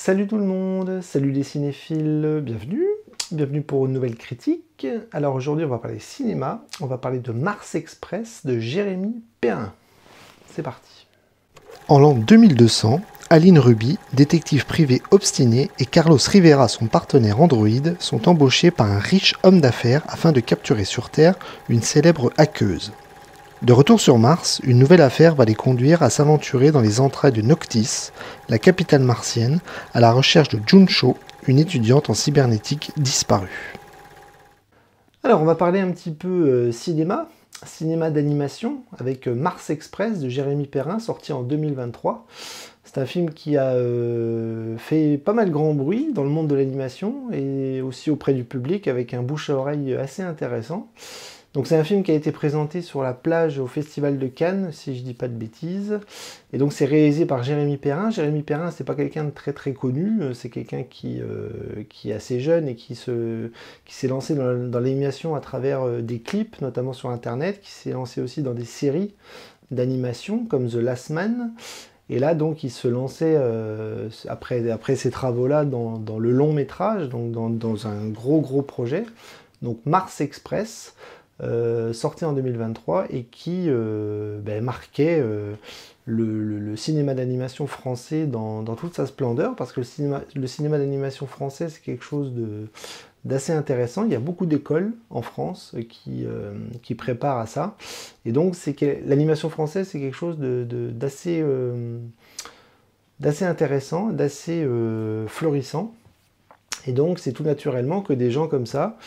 Salut tout le monde, salut les cinéphiles, bienvenue pour une nouvelle critique. Alors aujourd'hui on va parler cinéma, on va parler de Mars Express de Jérémy Perrin. C'est parti. En l'an 2200, Aline Ruby, détective privé obstinée, et Carlos Rivera, son partenaire androïde, sont embauchés par un riche homme d'affaires afin de capturer sur Terre une célèbre hackeuse. De retour sur Mars, une nouvelle affaire va les conduire à s'aventurer dans les entrailles de Noctis, la capitale martienne, à la recherche de Juncho, une étudiante en cybernétique disparue. Alors on va parler un petit peu cinéma d'animation, avec Mars Express de Jérémy Perrin, sorti en 2023. C'est un film qui a fait pas mal grand bruit dans le monde de l'animation et aussi auprès du public, avec un bouche à oreille assez intéressant. Donc c'est un film qui a été présenté sur la plage au Festival de Cannes, si je dis pas de bêtises. Et donc c'est réalisé par Jérémy Perrin. Jérémy Perrin, c'est pas quelqu'un de très très connu, c'est quelqu'un qui est assez jeune et qui s'est lancé dans l'animation à travers des clips, notamment sur internet, qui s'est lancé aussi dans des séries d'animation comme The Last Man. Et là donc il se lançait après ces travaux-là dans le long métrage, donc dans un gros projet, donc Mars Express. Sorti en 2023 et qui marquait le cinéma d'animation français dans toute sa splendeur, parce que le cinéma d'animation français, c'est quelque chose d'assez intéressant. Il y a beaucoup d'écoles en France qui préparent à ça, et donc l'animation française, c'est quelque chose d'assez intéressant, d'assez florissant. Et donc c'est tout naturellement que des gens comme ça,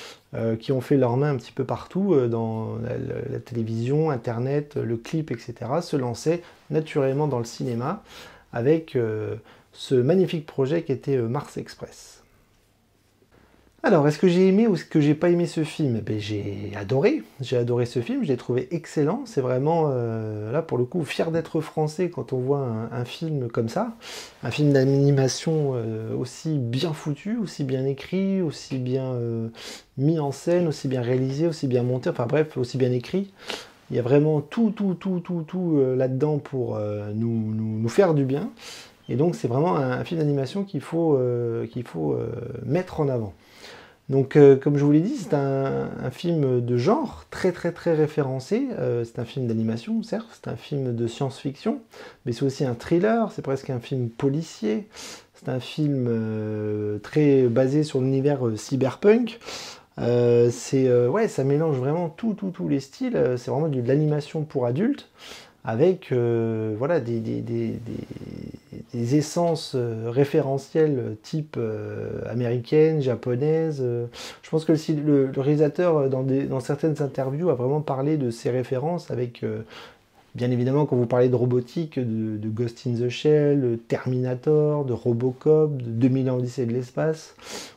qui ont fait leurs mains un petit peu partout, dans la télévision, internet, le clip, etc., se lançaient naturellement dans le cinéma avec ce magnifique projet qui était Mars Express. Alors, est-ce que j'ai aimé ou est-ce que j'ai pas aimé ce film? J'ai adoré ce film, je l'ai trouvé excellent. C'est vraiment, là pour le coup, fier d'être français quand on voit un film comme ça. Un film d'animation aussi bien foutu, aussi bien écrit, aussi bien mis en scène, aussi bien réalisé, aussi bien monté, enfin bref, aussi bien écrit. Il y a vraiment tout là-dedans pour nous faire du bien. Et donc c'est vraiment un film d'animation qu'il faut mettre en avant. Donc, comme je vous l'ai dit, c'est un film de genre très référencé. C'est un film d'animation, certes, c'est un film de science-fiction, mais c'est aussi un thriller, c'est presque un film policier. C'est un film très basé sur l'univers cyberpunk. Ça mélange vraiment tous les styles. C'est vraiment de l'animation pour adultes, avec des essences référentielles type américaine, japonaise. Je pense que le réalisateur, dans certaines interviews, a vraiment parlé de ces références avec, bien évidemment, quand vous parlez de robotique, de Ghost in the Shell, Terminator, de Robocop, de 2000 ans Odyssée de l'espace,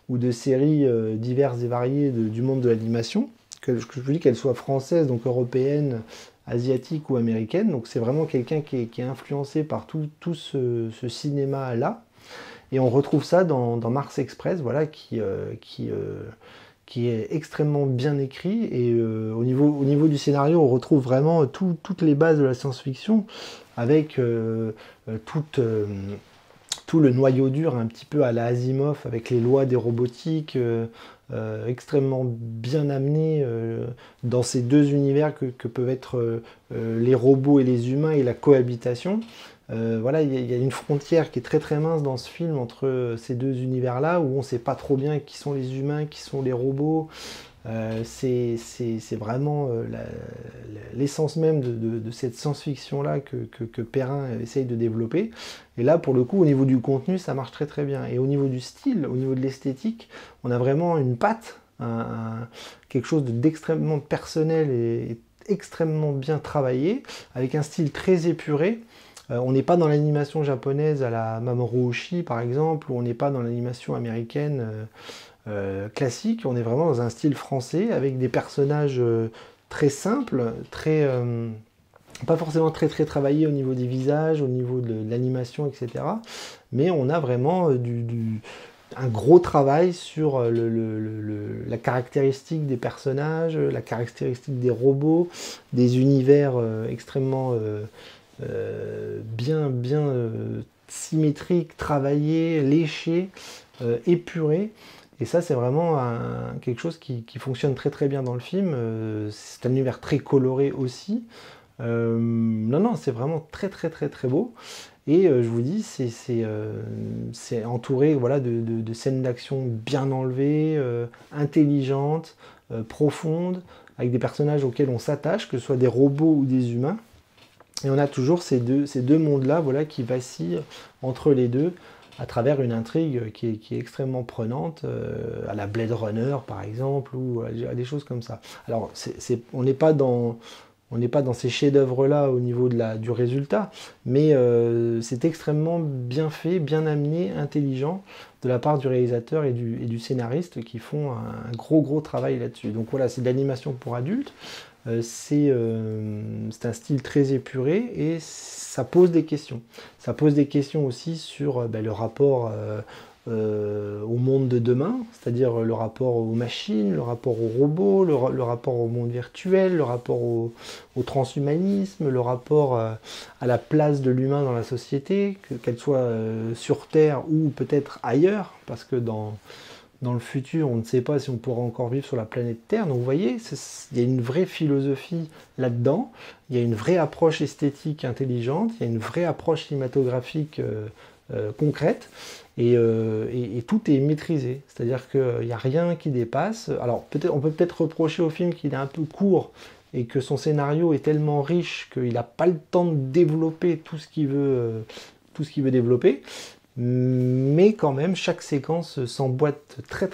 ou de séries diverses et variées du monde de l'animation, que je vous dis qu'elles soient françaises, donc européennes, asiatique ou américaine. Donc c'est vraiment quelqu'un qui est influencé par tout ce cinéma-là. Et on retrouve ça dans Mars Express, voilà, qui est extrêmement bien écrit. Et au niveau du scénario, on retrouve vraiment toutes les bases de la science-fiction, avec tout le noyau dur un petit peu à la Asimov, avec les lois des robotiques, extrêmement bien amené dans ces deux univers que peuvent être les robots et les humains, et la cohabitation. Voilà, il y a une frontière qui est très mince dans ce film entre ces deux univers-là, où on ne sait pas trop bien qui sont les humains, qui sont les robots. C'est vraiment l'essence même de cette science-fiction-là que Perrin essaye de développer. Et là, pour le coup, au niveau du contenu, ça marche très bien. Et au niveau du style, au niveau de l'esthétique, on a vraiment une patte, quelque chose d'extrêmement personnel et extrêmement bien travaillé, avec un style très épuré. On n'est pas dans l'animation japonaise à la Mamoru Oshii, par exemple, ou on n'est pas dans l'animation américaine classique. On est vraiment dans un style français, avec des personnages très simples, pas forcément très travaillés au niveau des visages, au niveau de l'animation, etc. Mais on a vraiment un gros travail sur la caractéristique des personnages, la caractéristique des robots, des univers extrêmement bien symétrique, travaillé, léché, épuré. Et ça, c'est vraiment quelque chose qui fonctionne très très bien dans le film. C'est un univers très coloré aussi. Non, c'est vraiment très très très très beau. Et je vous dis, c'est entouré voilà, de scènes d'action bien enlevées, intelligentes, profondes, avec des personnages auxquels on s'attache, que ce soit des robots ou des humains. Et on a toujours ces deux mondes-là voilà, qui vacillent entre les deux à travers une intrigue qui est extrêmement prenante, à la Blade Runner par exemple, ou à des choses comme ça. Alors, on n'est pas dans ces chefs-d'œuvre-là au niveau du résultat, mais c'est extrêmement bien fait, bien amené, intelligent de la part du réalisateur et du scénariste qui font un gros travail là-dessus. Donc voilà, c'est de l'animation pour adultes, c'est un style très épuré et ça pose des questions. Ça pose des questions aussi sur le rapport au monde de demain, c'est-à-dire le rapport aux machines, le rapport aux robots, le rapport au monde virtuel, le rapport au transhumanisme, le rapport à la place de l'humain dans la société, qu'elle soit sur Terre ou peut-être ailleurs, parce que dans le futur, on ne sait pas si on pourra encore vivre sur la planète Terre. Donc vous voyez, il y a une vraie philosophie là-dedans, il y a une vraie approche esthétique intelligente, il y a une vraie approche cinématographique concrète, et tout est maîtrisé. C'est-à-dire qu'il n'y a rien qui dépasse. Alors on peut peut-être reprocher au film qu'il est un peu court, et que son scénario est tellement riche qu'il n'a pas le temps de développer tout ce qu'il veut développer. Mais quand même, chaque séquence s'emboîte très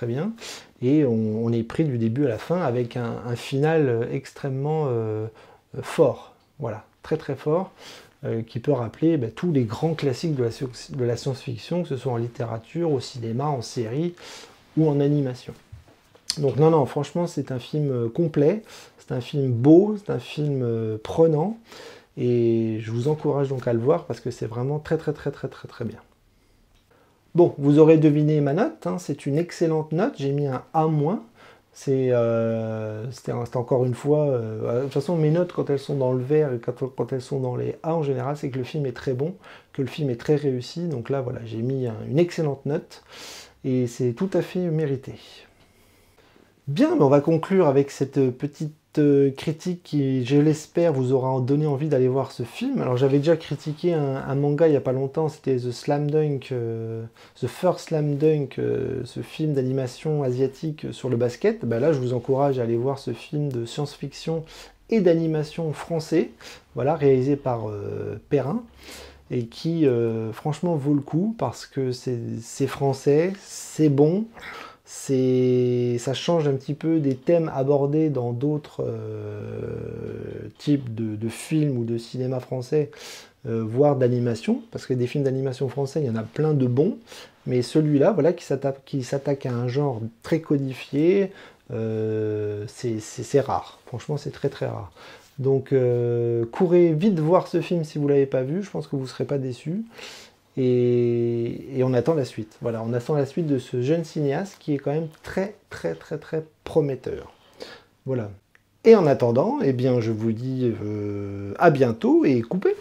bien et on est pris du début à la fin avec un final extrêmement fort, voilà, très fort, qui peut rappeler tous les grands classiques de la science-fiction, que ce soit en littérature, au cinéma, en série ou en animation. Donc non, franchement, c'est un film complet, c'est un film beau, c'est un film prenant. Et je vous encourage donc à le voir parce que c'est vraiment très bien. Bon, vous aurez deviné ma note, hein, c'est une excellente note, j'ai mis un A-. C'était encore une fois, de toute façon mes notes quand elles sont dans le vert et quand elles sont dans les A en général, c'est que le film est très bon, que le film est très réussi. Donc là voilà, j'ai mis une excellente note et c'est tout à fait mérité. Bien, mais on va conclure avec cette petite critique qui, je l'espère, vous aura donné envie d'aller voir ce film. Alors j'avais déjà critiqué un manga il n'y a pas longtemps, c'était The First Slam Dunk, ce film d'animation asiatique sur le basket. Là je vous encourage à aller voir ce film de science-fiction et d'animation français, voilà, réalisé par Perrin, et qui franchement vaut le coup parce que c'est français, c'est bon. Ça change un petit peu des thèmes abordés dans d'autres types de films ou de cinéma français, voire d'animation, parce que des films d'animation français, il y en a plein de bons, mais celui-là, voilà, qui s'attaque à un genre très codifié, c'est rare. Franchement, c'est très rare. Donc, courez vite voir ce film si vous ne l'avez pas vu, je pense que vous ne serez pas déçus. Et on attend la suite. Voilà, on attend la suite de ce jeune cinéaste qui est quand même très prometteur. Voilà. Et en attendant, eh bien, je vous dis à bientôt et coupez.